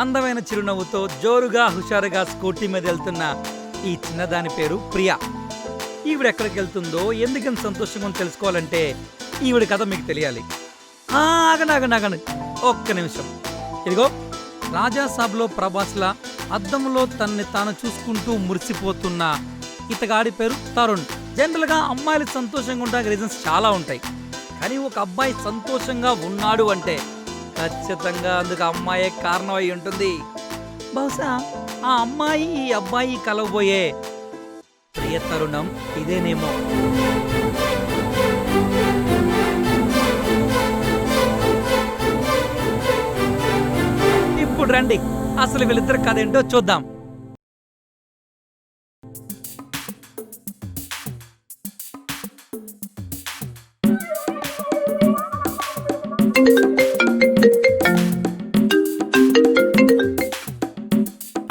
అందమైన చిరునవ్వుతో జోరుగా హుషారుగా స్కూటీ మీద వెళ్తున్న ఈ చిన్నదాని పేరు ప్రియా. ఈవిడెక్కడికి వెళ్తుందో ఎందుకని సంతోషంగా తెలుసుకోవాలంటే ఈవిడ కథ మీకు తెలియాలి. ఆగండి ఒక్క నిమిషం. ఇదిగో రాజాసాబ్లో ప్రభాస్లా అద్దంలో తన్ని తాను చూసుకుంటూ మురిసిపోతున్న ఇతగాడి పేరు తరుణ్. జనరల్గా అమ్మాయిలు సంతోషంగా ఉండడానికి రీజన్స్ చాలా ఉంటాయి, కానీ ఒక అబ్బాయి సంతోషంగా ఉన్నాడు అంటే ఖచ్చితంగా అందుకు అమ్మాయే కారణం అయి ఉంటుంది. బహుశా ఆ అమ్మాయి ఈ అబ్బాయి కలవబోయే ప్రియ తరుణం ఇదేనేమో. ఇప్పుడు రండి, అసలు వీళ్ళిద్దరు కథ ఏంటో చూద్దాం.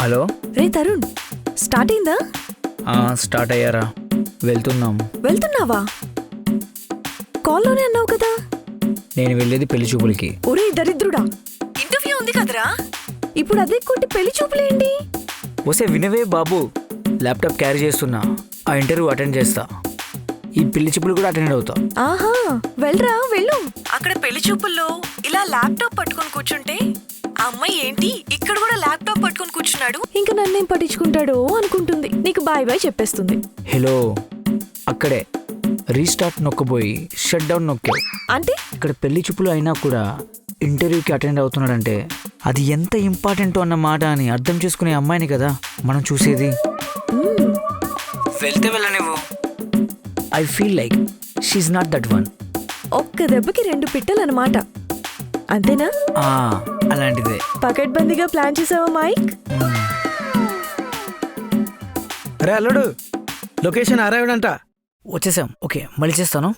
హలో రే తరుణ్, స్టార్ట్ అయిందా? స్టార్ట్ అయ్యారా? వెళ్తున్నావా? కాల్లోనే అన్నావు కదా. నేను వెళ్ళేది పెళ్లి చూపులకి. ఒరే దరిద్రుడా, ఇంటర్వ్యూ ఉంది కదరా, ఇప్పుడు అదే కొట్టి పెళ్లి చూపులేంటి? వస్తే వినవే బాబు, ల్యాప్టాప్ క్యారీ చేస్తున్నా, ఆ ఇంటర్వ్యూ అటెండ్ చేస్తా, ఈ పెళ్లి చూపులు కూడా అటెండ్ అవుతా. ఆహా, వెళ్ళరా వెళ్ళు. అక్కడ పెళ్లి చూపుల్లో ఇలా ల్యాప్టాప్ పట్టుకొని కూర్చుంటే ఆ అమ్మాయి ఏంటి ఇక్కడ కూడా ల్యాప్టాప్ పట్టుకొని కూర్చున్నాడు, ఇంకా నన్నేం పట్టించుకుంటాడో అనుకుంటుంది, నీకు బాయ్ బాయ్ చెప్పేస్తుంది. హలో, అక్కడే రీస్టార్ట్ నొక్కబోయి షట్ డౌన్ నొక్కావు అంటే ఇక్కడ పెళ్లి చూపులు అయినా కూడా ఇంటర్వ్యూకి అటెండ్ అవుతున్నాడంటే అది ఎంత ఇంపార్టెంట్ అన్న మాట అని అర్థం చేసుకునే అమ్మాయిని కదా మనం చూసేది. వెళ్తే వెళ్ళనివ్వు. I feel like she not that one. ఒక్క దెబ్బకి రెండు పిట్టలన్నమాట, అంతేనా? అలాంటిదే. పకడ్బందీగా ప్లాన్ చేసావా మైక్? అరే అల్లుడు, లొకేషన్ అరైవ్డ్ అంట. వచ్చేసాం. ఓకే, మళ్ళీ చేస్తాను.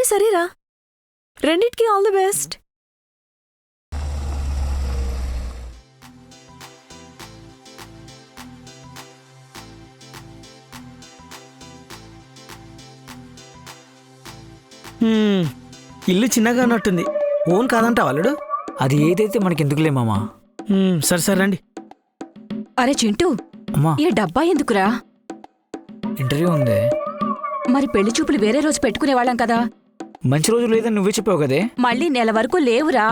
సరేరా, రెండిటికి ఆల్ ది బెస్ట్. ఇల్లు చిన్నగా ఉన్నట్టుంది, ఓన్ కాదంట అల్లుడు. అది ఏదైతే మనకెందుకులే మామా. సరే రండి. అరే చింటూ, అమ్మా, ఈ డబ్బా ఎందుకురా? ఇంటర్వ్యూ ఉంది. మరి పెళ్లి చూపులు వేరే రోజు పెట్టుకునేవాళ్ళం కదా. మంచి రోజు లేదని నువ్వే చెప్పావు కదే. మళ్ళీ నెల వరకు లేవురా.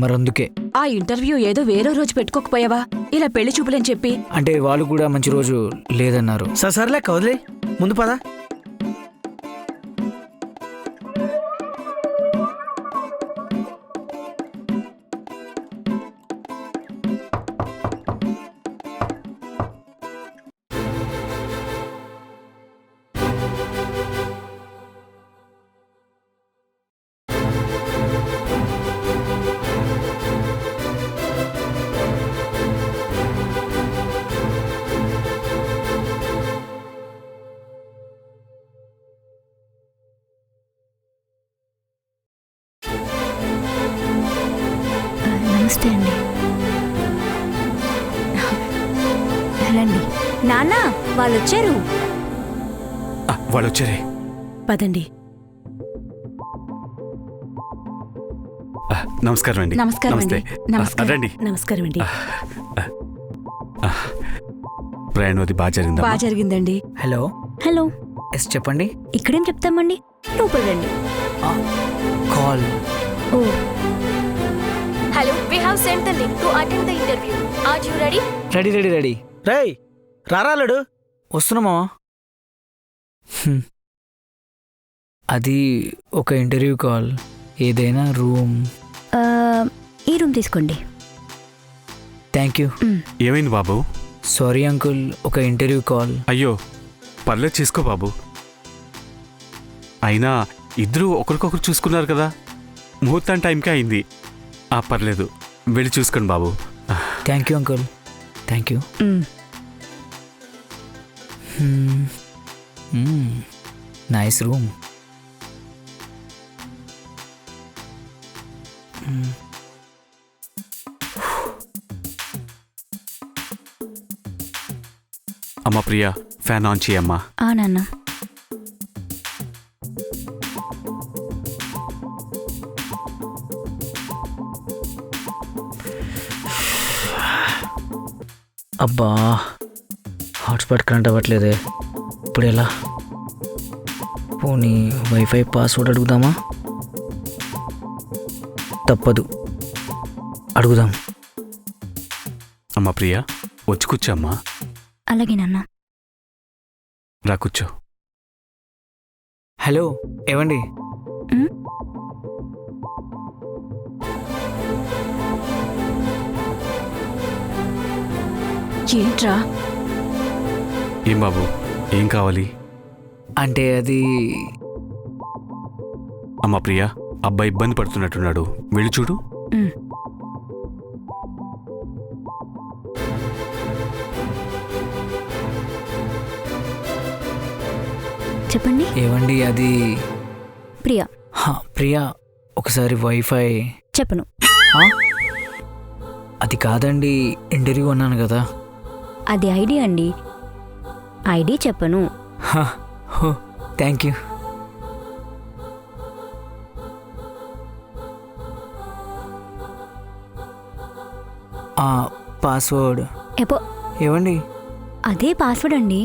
మరందుకే ఆ ఇంటర్వ్యూ ఏదో వేరే రోజు పెట్టుకోకపోయావా, ఇలా పెళ్లి చూపులని చెప్పి? అంటే వాళ్ళు కూడా మంచి రోజు లేదన్నారు. సర్లే కవదిలే, ముందు పదా. నమస్తే అండి. రండి. నాన్న, వాళ్ళొచ్చారు. వాళ్ళొచ్చారే. పదండి. నమస్కారం అండి. నమస్కారం అండి. నమస్కారం. రండి. నమస్కారం అండి. ప్రయాణం అది బాగా జరిగిందా? బాగా జరిగిందండి. హలో. హలో. ఎస్ చెప్పండి. ఇక్కడేం చెప్తామండి, లోపల రండి. Call. Oh. Hello, we have sent the link to attend the interview. Are you ready? Ready. రేయ్ రారా అల్లుడు. వస్తున్నామా? అది ఒక ఇంటర్వ్యూ కాల్. ఏదైనా రూమ్. ఈ రూమ్ తీసుకోండి. Thank you. ఏమైంది బాబు? సారీ అంకుల్, ఒక ఇంటర్వ్యూ కాల్. అయ్యో పర్లేదు, చేసుకో బాబు. అయినా ఇద్దరు ఒకరికొకరు చూసుకున్నారు కదా, ముహూర్తం టైంకే అయింది. పర్లేదు, వెళ్ళి చూసుకోండి బాబు. Thank you uncle, thank you. Nice room. అమ్మ ప్రియా, ఫ్యాన్ ఆన్ చేయమ్మా. నాన్న. అబ్బా హాట్స్పాట్ కరెంట్ అవ్వట్లేదే, ఇప్పుడు ఎలా? పోనీ వైఫై పాస్వర్డ్ అడుగుదామా? తప్పదు, అడుగుదాం. అమ్మా ప్రియా, వచ్చి కూర్చోమ్మా. అలాగే నాన్న. రా కూర్చో. హలో, ఏవండి? ఏంట్రా? ఏం బాబు, ఏం కావాలి? అంటే అది అమ్మా ప్రియా, అబ్బాయి ఇబ్బంది పడుతున్నట్టున్నాడు, వెళ్ళి చూడు. చెప్పండి. ఏవండి అది ప్రియా. ప్రియా, ఒకసారి వైఫై. చెప్పను. అది కాదండి, ఇంటర్వ్యూ అన్నాను కదా. అది ఐడి అండి, ఐడి చెప్పను. Thank you. పాస్వర్డ్ ఎపో. ఏవండి? అదే పాస్వర్డ్ అండి.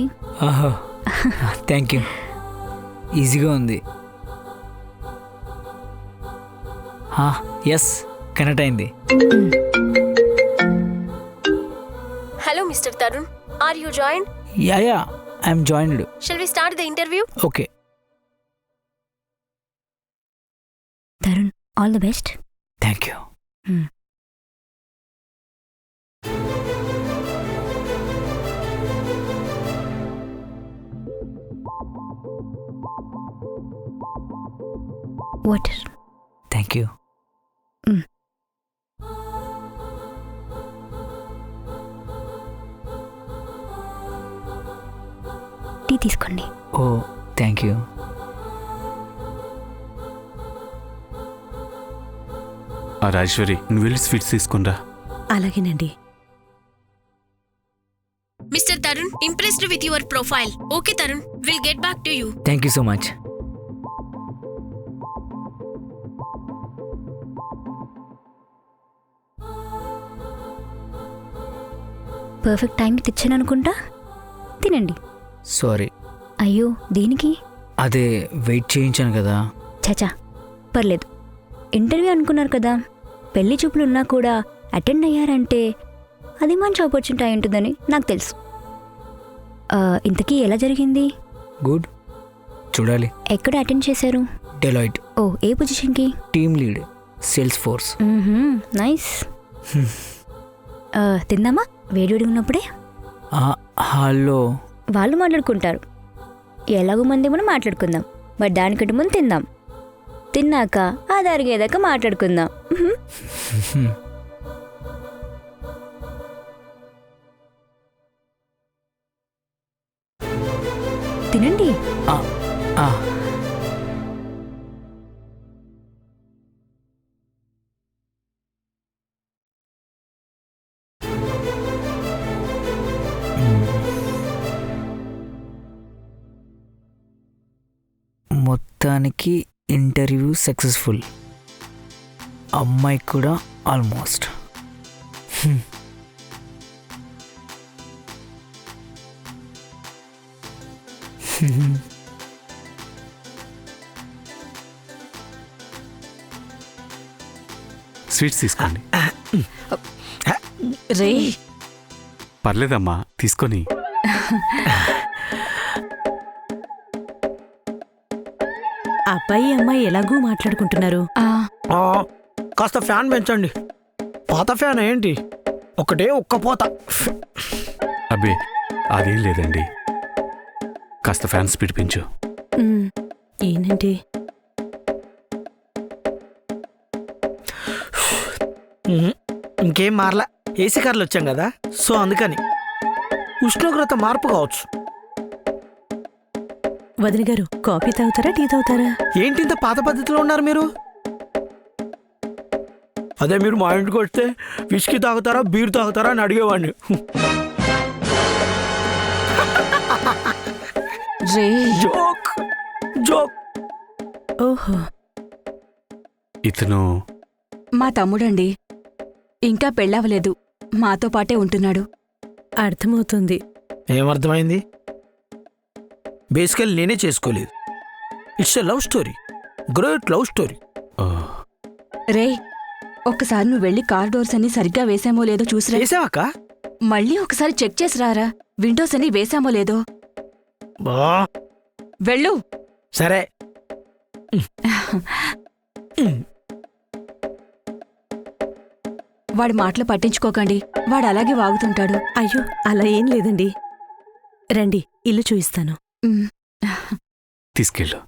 థ్యాంక్ యూ, ఈజీగా ఉంది. ఎస్, కనెక్ట్ అయింది. Hello mister Tarun, are you joined? Yeah I'm joined. Shall we start the interview? Okay. Tarun, all the best. Thank you. Water. Thank you. Tea తీసుకోండి. Oh thank you. ఆ రాజేశ్వరి, నువ్వు వెళ్ళి sweets తీసుకునిరా. అలాగేనండి. Mr. Tarun, impressed with your profile. Okay, Tarun, we'll get back to you. Thank you so much. Perfect టైంకి తెచ్చాను అనుకుంటా. తినండి. సారీ. అయ్యో, దేనికి? అదే వెయిట్ చేయించాను కదా. చచా, పర్లేదు. ఇంటర్వ్యూ అనుకున్నారు కదా, పెళ్లి చూపులు ఉన్నా కూడా అటెండ్ అయ్యారంటే అది మంచి ఆపర్చునిటీ అయి ఉంటుందని నాకు తెలుసు. ఇంతకీ ఎలా జరిగింది? గుడ్. చూడాలి. ఎక్కడ అటెండ్ చేశారు? డెలాయిట్. ఓ, ఏ పొజిషన్కి? Team lead, sales force. Nice. తిందామా వేడివేడి ఉన్నప్పుడే? హాల్లో వాళ్ళు మాట్లాడుకుంటారు, ఎలాగో మంది మనం మాట్లాడుకుందాం. బట్ దానికంటే ముందు తిందాం, తిన్నాక అది అరిగేదాకా మాట్లాడుకుందాం. తినండి. మొత్తానికి ఇంటర్వ్యూ సక్సెస్ఫుల్. అమ్మాయి కూడా ఆల్మోస్ట్. స్వీట్స్ తీసుకోండి. రే, పర్లేదమ్మా, తీసుకొని. అబ్బాయి అమ్మాయి ఎలాగూ మాట్లాడుకుంటున్నారు. కాస్త ఫ్యాన్ పెంచండి. పాత ఫ్యాన్ ఏంటి, ఒకటే ఒక్క పోత. అబ్బే, అదేం లేదండి, కాస్త ఫ్యాన్ స్పీడ్ పెంచు. ఏంటంటే ఇంకేం మారలా, ఏసీ కార్లు వచ్చాం కదా, సో అందుకని ఉష్ణోగ్రత మార్పు కావచ్చు. వదిన గారు, కాఫీ తాగుతారా టీ తాగుతారా? ఏంటి ఇంత పాత పద్ధతిలో ఉన్నారు మీరు? అదే మీరు మా ఇంటికి వస్తే విస్కీ తాగుతారా బీర్ తాగుతారా అని అడిగేవాడిని. రే, జోక్ జోక్. ఓహో, ఇతను మా తమ్ముడండి. ఇంకా పెళ్ళవలేదు, మాతో పాటే ఉంటున్నాడు. అర్థమవుతుంది. ఏమర్థమైంది? బేసికల్ నేనే చేసుకోలేదు. It's a love story, great love story. రే ఒక్కసారి నువ్వు వెళ్ళి కార్ డోర్స్ అన్ని సరిగ్గా వేసామో లేదో చూసిరా. చేసావాక? మళ్ళీ ఒకసారి చెక్ చేసి రారా, విండోస్ అన్ని వేసామో లేదో. బా వెళ్ళు. సరే. వాడి మాటలు పట్టించుకోకండి, వాడు అలాగే వాగుతుంటాడు. అయ్యో అలా ఏం లేదండి. రండి, ఇల్లు చూయిస్తాను. ఉమ్. తీసుకెళ్ళు.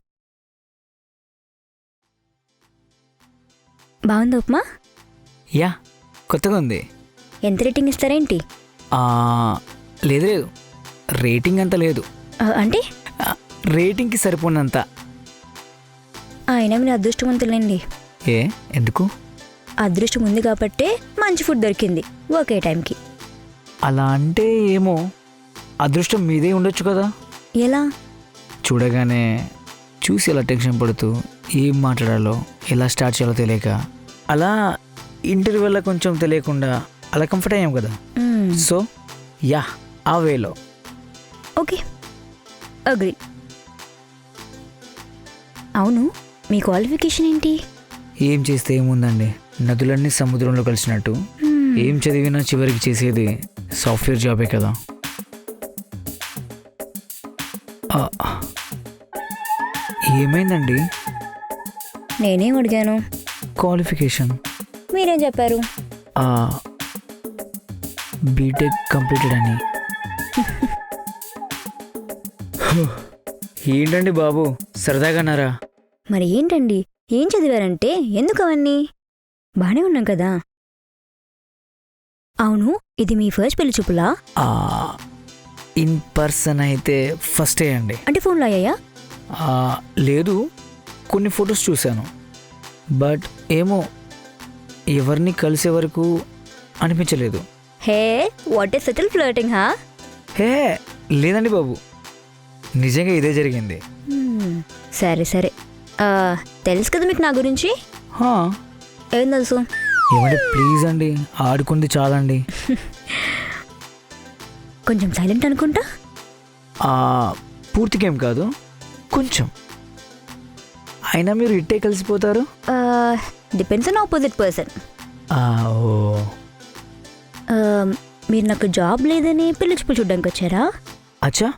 బాగుంది ఉప్మా. యా, కొత్తగా ఉంది. ఎంత రేటింగ్ ఇస్తారేంటి? ఆ, లేదు లేదు, రేటింగ్ అంత లేదు. అంటే రేటింగ్కి సరిపోనంత. అయినా మీరు అదృష్టవంతులండి. ఏ ఎందుకు? అదృష్టం ఉంది కాబట్టే మంచి ఫుడ్ దొరికింది ఒకే టైంకి. అలా అంటే ఏమో, అదృష్టం మీదే ఉండొచ్చు కదా. ఎలా? చూడగానే చూసి ఎలా టెన్షన్ పడుతూ ఏం మాట్లాడాలో ఎలా స్టార్ట్ చేయాలో తెలియక, అలా ఇంటర్వ్యూలో కొంచెం తెలియకుండా అలా కంఫర్ట్ అయ్యాం కదా. సో యా, ఆ వేలో. Okay, agree. అవును, మీ క్వాలిఫికేషన్ ఏంటి? ఏం చేస్తే ఏముందండి, నదులన్నీ సముద్రంలో కలిసినట్టు. ఏం చదివినా చివరికి చేసేది సాఫ్ట్వేర్ జాబే కదా. ఏమైందండి? నేనేం అడిగాను? క్వాలిఫికేషన్ మీరేం చెప్పారు? బీటెక్ కంప్లీటెడ్ అని. ఏంటండి బాబు, సరదాగానారా? మరి ఏంటండి, ఏం చదివారంటే ఎందుకు అవన్నీ? బానే ఉన్నాం కదా. అవును, ఇది మీ ఫస్ట్ పెళ్లి చూపులా? ఇన్ పర్సన్ అయితే ఫస్టే అండి. అంటే ఫోన్లో అయ్యాయా? లేదు, కొన్ని ఫొటోస్ చూశాను. బట్ ఏమో, ఎవరిని కలిసే వరకు అనిపించలేదు. హే, వాట్ ఈస్ సెటిల్ ఫ్లర్టింగ్ హా? హే లేదండి బాబు, నిజంగా ఇదే జరిగింది. సరే సరే, తెలుసు కదా మీకు నా గురించి. ఏం తెలుసు? ఏమంటే ప్లీజ్ అండి, ఆడుకుంది చాలండి. కొంచెం సైలెంట్ అనుకుంటా. పూర్తిగా ఏం కాదు, కొంచెం. అయినా మీరు ఇట్టే కలిసిపోతారు. Depends on opposite person. ఓ, మీరు నాకు జాబ్ లేదని పెళ్లి చూపులు చూడడానికి వచ్చారా? అచ్చా,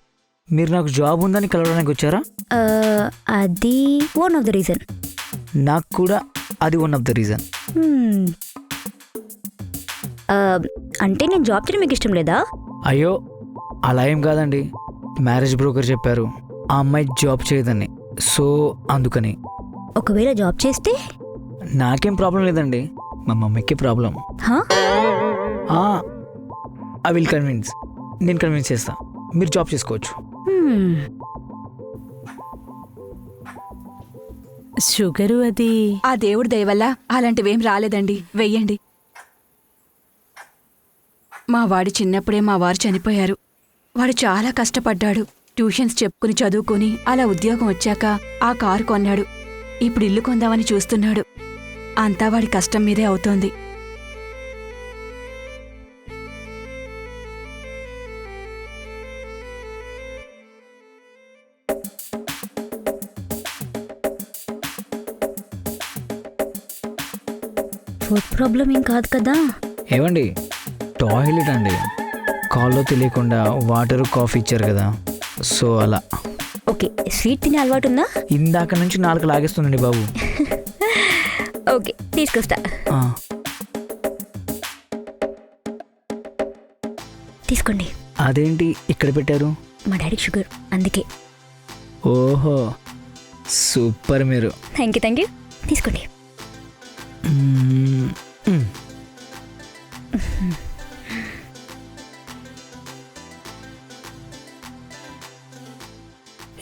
మీరు నాకు జాబ్ ఉందని కలవడానికి వచ్చారా? అది వన్ ఆఫ్ ద రీజన్. నాకు కూడా అది వన్ ఆఫ్ ద రీజన్. అంటే నేను జాబ్ చేయడం మీకు ఇష్టం లేదా? అయ్యో అలా ఏం కాదండి, మ్యారేజ్ బ్రోకర్ చెప్పారు ఆ అమ్మాయి జాబ్ చేయదని. సో అందుకని. ఒకవేళ జాబ్ చేస్తే? నాకేం ప్రాబ్లం లేదండి, మా మమ్మీకి ప్రాబ్లం. ఐ విల్ కన్విన్స్, నేను కన్విన్స్ చేస్తా, మీరు జాబ్ చేసుకోవచ్చు. షుగరు అది ఆ దేవుడి దయ వల్ల అలాంటివేం రాలేదండి. వెయ్యండి. మా వాడి చిన్నప్పుడే మా వారు చనిపోయారు. వాడు చాలా కష్టపడ్డాడు. ట్యూషన్స్ చెప్పుకుని చదువుకుని అలా ఉద్యోగం వచ్చాక ఆ కారు కొన్నాడు. ఇప్పుడు ఇల్లు కొందామని చూస్తున్నాడు. అంతా వాడి కష్టం మీదే అవుతోంది. ఫుడ్ ప్రాబ్లం ఏం కాదు కదా? ఏమండి, టాయిలెట్ అండి, కాల్లో తెలియకుండా వాటర్ కాఫీ ఇచ్చారు కదా, సో అలా. ఓకే, స్వీట్ తినే అలవాటు ఉందా? ఇందాక నుంచి 4 లాగేస్తుందండి బాబు. ఓకే, తీసుకొస్తా. తీసుకోండి. అదేంటి ఇక్కడ పెట్టారు? మా డాడీకి షుగర్, అందుకే. ఓహో, సూపర్ మీరు. Thank you. తీసుకోండి.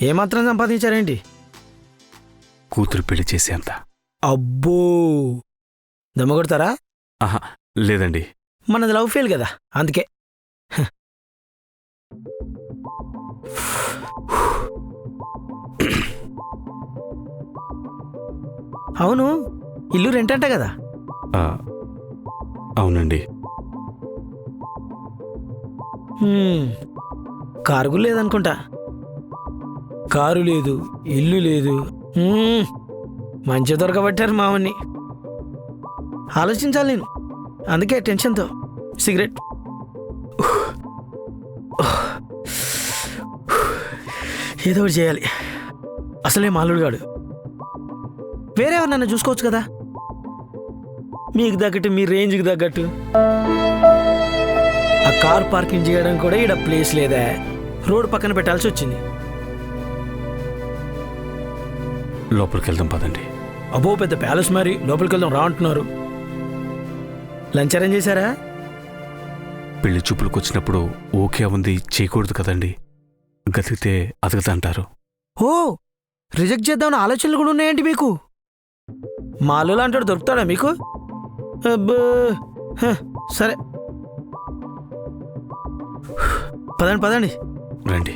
ఏమాత్రం సంపాదించారేంటి? కూతురు పెళ్లి చేసేంత. అబ్బో, దమ్మ కొడతారా? ఆహా లేదండి. మనది లవ్ ఫెయిల్ కదా, అందుకే. అవును, ఇల్లు రెంట్ అంట కదా? అవునండి. కారు కూడా లేదనుకుంటా. కారు లేదు, ఇల్లు లేదు. మంచి దొరకబట్టారు మావన్ని. ఆలోచించాలి నేను, అందుకే టెన్షన్తో సిగరెట్. ఏదో ఒకటి చేయాలి. అసలే మాలుడుగాడు. వేరే ఎవరినైనా చూసుకోవచ్చు కదా, మీకు తగ్గట్టు, మీ రేంజ్కి తగ్గట్టు. ఆ కార్ పార్కింగ్ చేయడం కూడా ఈడ ప్లేస్ లేదా, రోడ్డు పక్కన పెట్టాల్సి వచ్చింది. లోపలికి వెళ్దాం పదండి. అబ్బో పెద్ద ప్యాలెస్ మరి, లోపలికి వెళ్దాం రా అంటున్నారు. లంచ్ అరేంజ్ చేశారా? పెళ్లి చూపులకు వచ్చినప్పుడు ఓకే ఉంది చేయకూడదు కదండి, గతికితే అదగదంటారు. ఓ, రిజెక్ట్ చేద్దామని ఆలోచనలు కూడా ఉన్నాయండి మీకు? మాలో లాంటి దొరుకుతాడా మీకు? అబ్బో, సరే పదండి పదండి. రండి.